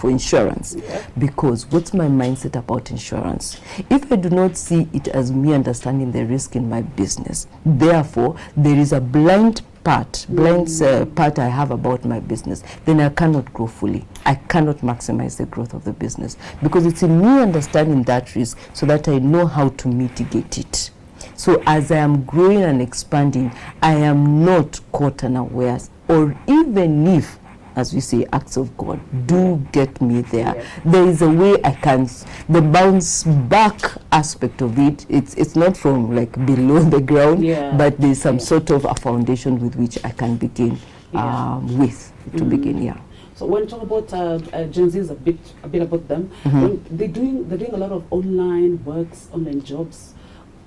insurance? Because what's my mindset about insurance? If I do not see it as me understanding the risk in my business, therefore, there is a blind part I have about my business, then I cannot grow fully. I cannot maximize the growth of the business, because it's in me understanding that risk so that I know how to mitigate it. So as I am growing and expanding, I am not caught unawares, or even if, as we say, acts of God do get me there, there is a way I can, the bounce back aspect of it, it's not from like below the ground, but there's some sort of a foundation with which I can begin begin. So when you talk about Gen Zs, a bit about them, when they're doing a lot of online works, online jobs.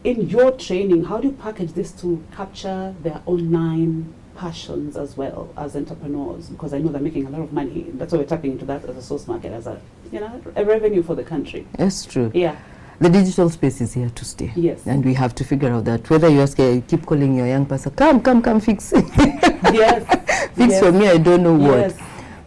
In your training, how do you package this to capture their online passions as well as entrepreneurs? Because I know they're making a lot of money. That's why we're tapping into that as a source market, as a revenue for the country. That's true. Yeah. The digital space is here to stay. Yes. And we have to figure out that whether you keep calling your young person, come fix. Fix for me, I don't know what.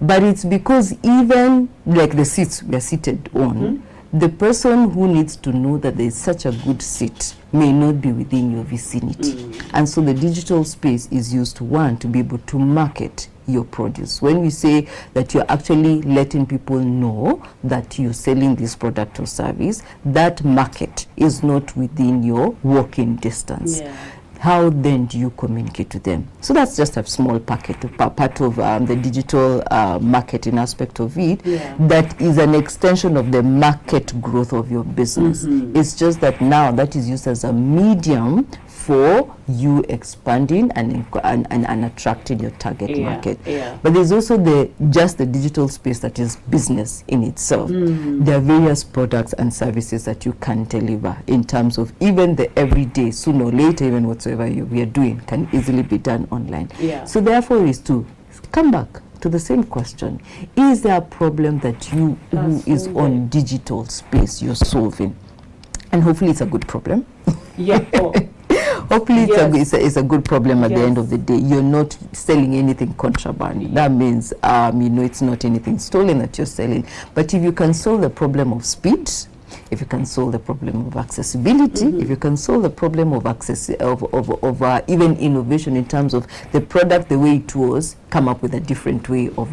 But it's because even like the seats we are seated on, the person who needs to know that there is such a good seat may not be within your vicinity. And so the digital space is used, one, to be able to market your produce. When we say that you're actually letting people know that you're selling this product or service, that market is not within your walking distance. How then do you communicate to them? So that's just a small part of the digital marketing aspect of it. That is an extension of the market growth of your business. It's just that now that is used as a medium for you expanding and attracting your target market. But there's also the digital space that is business in itself. There are various products and services that you can deliver in terms of even the everyday, sooner or later, even whatsoever we are doing can easily be done online. So therefore is to come back to the same question. Is there a problem that you who is on digital space you're solving? And hopefully it's a good problem. Hopefully it's a good problem at the end of the day. You're not selling anything contraband. That means it's not anything stolen that you're selling. But if you can solve the problem of speed, if you can solve the problem of accessibility, if you can solve the problem of access of even innovation in terms of the product the way it was, come up with a different way of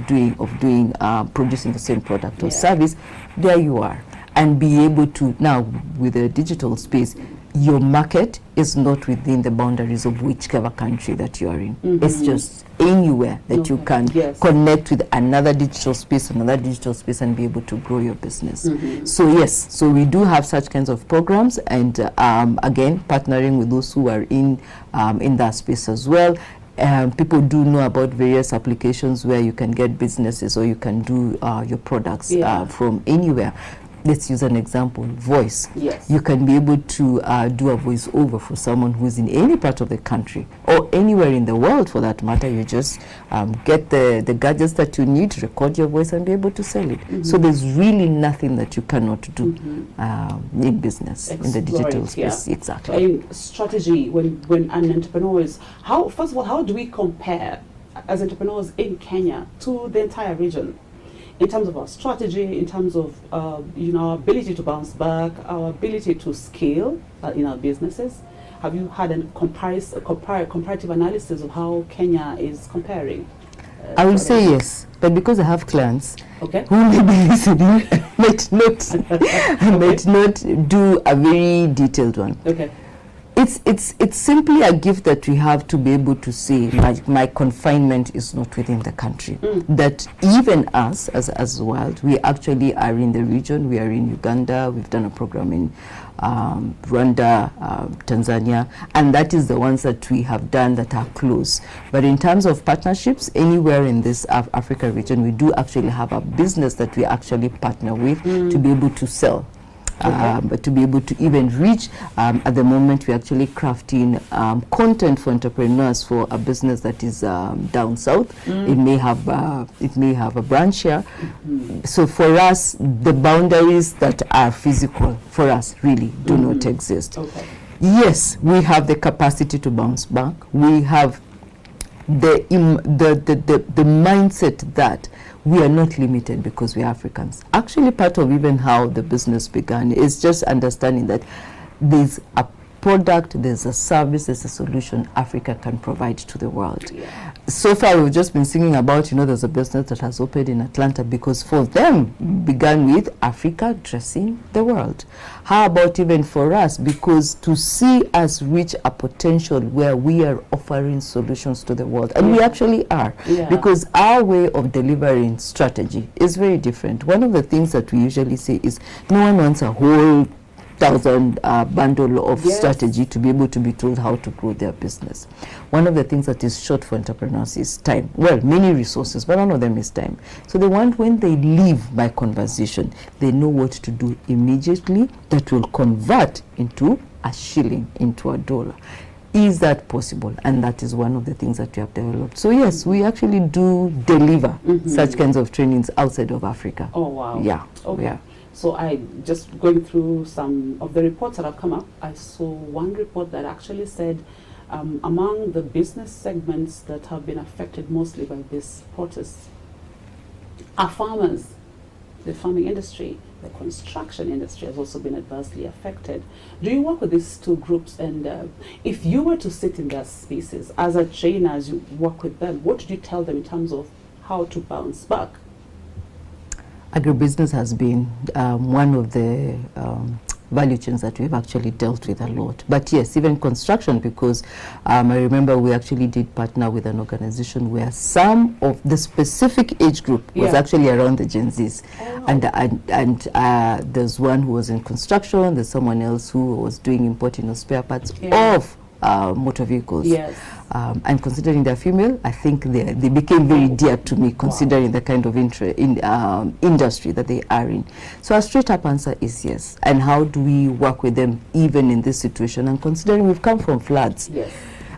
producing the same product or service, there you are. And be able to now, with the digital space, your market is not within the boundaries of whichever country that you are in. It's just anywhere that you can connect with another digital space, and be able to grow your business. So we do have such kinds of programs, and again, partnering with those who are in that space as well. People do know about various applications where you can get businesses or you can do your products from anywhere. Let's use an example, voice. You can be able to do a voice over for someone who's in any part of the country or anywhere in the world for that matter. You just get the gadgets that you need, record your voice and be able to sell it. So there's really nothing that you cannot do in business, in the digital space. Exactly. Strategy, when an entrepreneur is, first of all, how do we compare as entrepreneurs in Kenya to the entire region? In terms of our strategy, in terms of our ability to bounce back, our ability to scale in our businesses, have you had a comparative analysis of how Kenya is comparing? I will say yes, but because I have clients okay. who may be listening, might not do a very detailed one. Okay. It's simply a gift that we have to be able to say my confinement is not within the country. That even us as a world, we actually are in the region. We are in Uganda. We've done a program in Rwanda, Tanzania, and that is the ones that we have done that are close. But in terms of partnerships, anywhere in this Africa region, we do actually have a business that we actually partner with to be able to sell. But to be able to even reach, at the moment we're actually crafting content for entrepreneurs for a business that is down south. It may have a branch here. So for us, the boundaries that are physical for us really do not exist. Yes, we have the capacity to bounce back. We have the mindset that we are not limited because we are Africans. Actually, part of even how the business began is just understanding that there's a product, there's a service, there's a solution Africa can provide to the world. So far, we've just been singing about, there's a business that has opened in Atlanta because for them, began with Africa dressing the world. How about even for us? Because to see us reach a potential where we are offering solutions to the world, and we actually are, because our way of delivering strategy is very different. One of the things that we usually say is no one wants a whole 1,000 bundle of strategy to be able to be told how to grow their business. One of the things that is short for entrepreneurs is time. Well, many resources, but one of them is time. So they want, when they leave my conversation, they know what to do immediately that will convert into a shilling, into a dollar. Is that possible? And that is one of the things that we have developed. So yes, we actually do deliver such kinds of trainings outside of Africa. Oh, wow. Yeah. Okay. Yeah. So I just going through some of the reports that have come up, I saw one report that actually said among the business segments that have been affected mostly by this protest are farmers. The farming industry, the construction industry has also been adversely affected. Do you work with these two groups? And if you were to sit in their spaces as a trainer, as you work with them, what did you tell them in terms of how to bounce back? Agribusiness has been one of the value chains that we've actually dealt with a lot. But yes, even construction, because I remember we actually did partner with an organization where some of the specific age group was actually around the Gen Zs. And there's one who was in construction, there's someone else who was doing importing of spare parts of motor vehicles. And considering they're female, I think they became very dear to me, considering the kind of industry that they are in. So a straight up answer is yes. And how do we work with them even in this situation? And considering we've come from floods.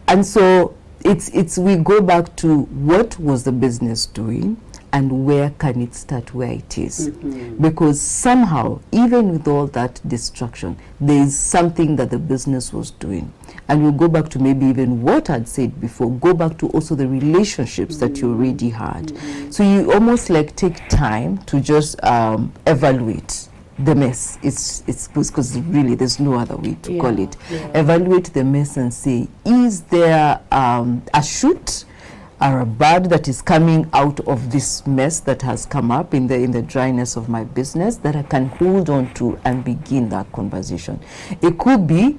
And so it's we go back to what was the business doing and where can it start where it is. Because somehow, even with all that destruction, there is something that the business was doing. And we'll go back to maybe even what I'd said before, go back to also the relationships that you already had. So you almost like take time to just evaluate the mess. It's because really there's no other way to call it. Evaluate the mess and say, is there a shoot or a bud that is coming out of this mess that has come up in the dryness of my business that I can hold on to and begin that conversation. It could be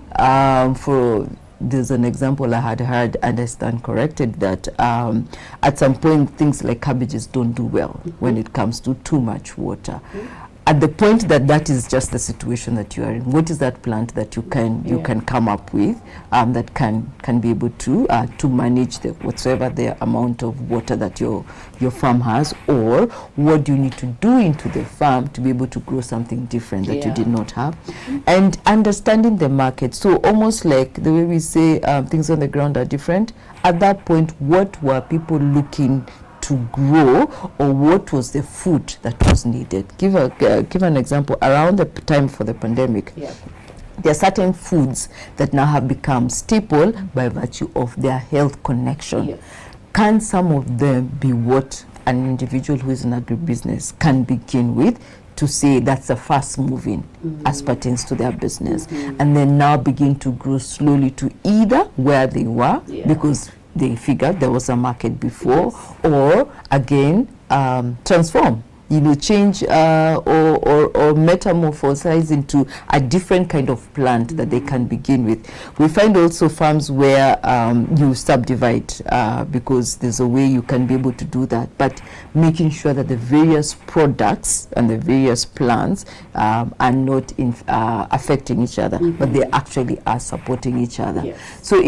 there's an example I had heard, and I stand corrected, that at some point things like cabbages don't do well when it comes to too much water. At the point that is just the situation that you are in, what is that plant that you can come up with that can be able to manage whatsoever the amount of water that your farm has, or what do you need to do into the farm to be able to grow something different that you did not have, and understanding the market. So almost like the way we say things on the ground are different. At that point, what were people looking to grow, or what was the food that was needed? Give an example. Around the time for the pandemic, there are certain foods that now have become staple by virtue of their health connection. Can some of them be what an individual who is in agribusiness can begin with to say that's a fast moving as pertains to their business, and then now begin to grow slowly to either where they were because they figured there was a market before, or again transform, change or metamorphosize into a different kind of plant that they can begin with. We find also farms where you subdivide because there's a way you can be able to do that, but making sure that the various products and the various plants are not affecting each other, but they actually are supporting each other. So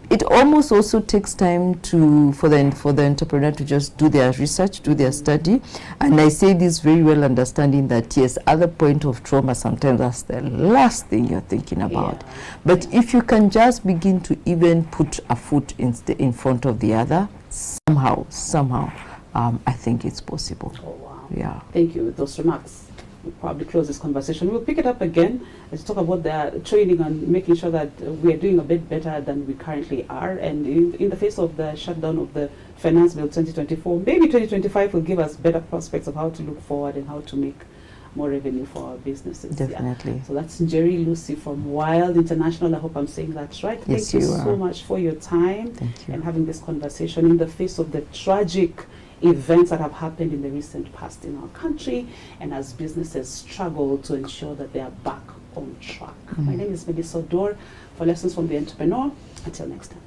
it almost also takes time for the entrepreneur to just do their research, do their study. And I say this very well understanding that, yes, at the point of trauma, sometimes that's the last thing you're thinking about. But if you can just begin to even put a foot in front of the other, somehow, I think it's possible. Oh, wow. Yeah. Thank you. With those remarks, we'll probably close this conversation. We'll pick it up again. Let's talk about the training and making sure that we are doing a bit better than we currently are. And in the face of the shutdown of the Finance Bill 2024, maybe 2025 will give us better prospects of how to look forward and how to make more revenue for our businesses. Definitely. Yeah. So that's Jerry Lucy from Wild International. I hope I'm saying that right. Yes, Thank you so much for your time and having this conversation in the face of the tragic events that have happened in the recent past in our country, and as businesses struggle to ensure that they are back on track. My name is Melissa Dor for Lessons from the Entrepreneur. Until next time.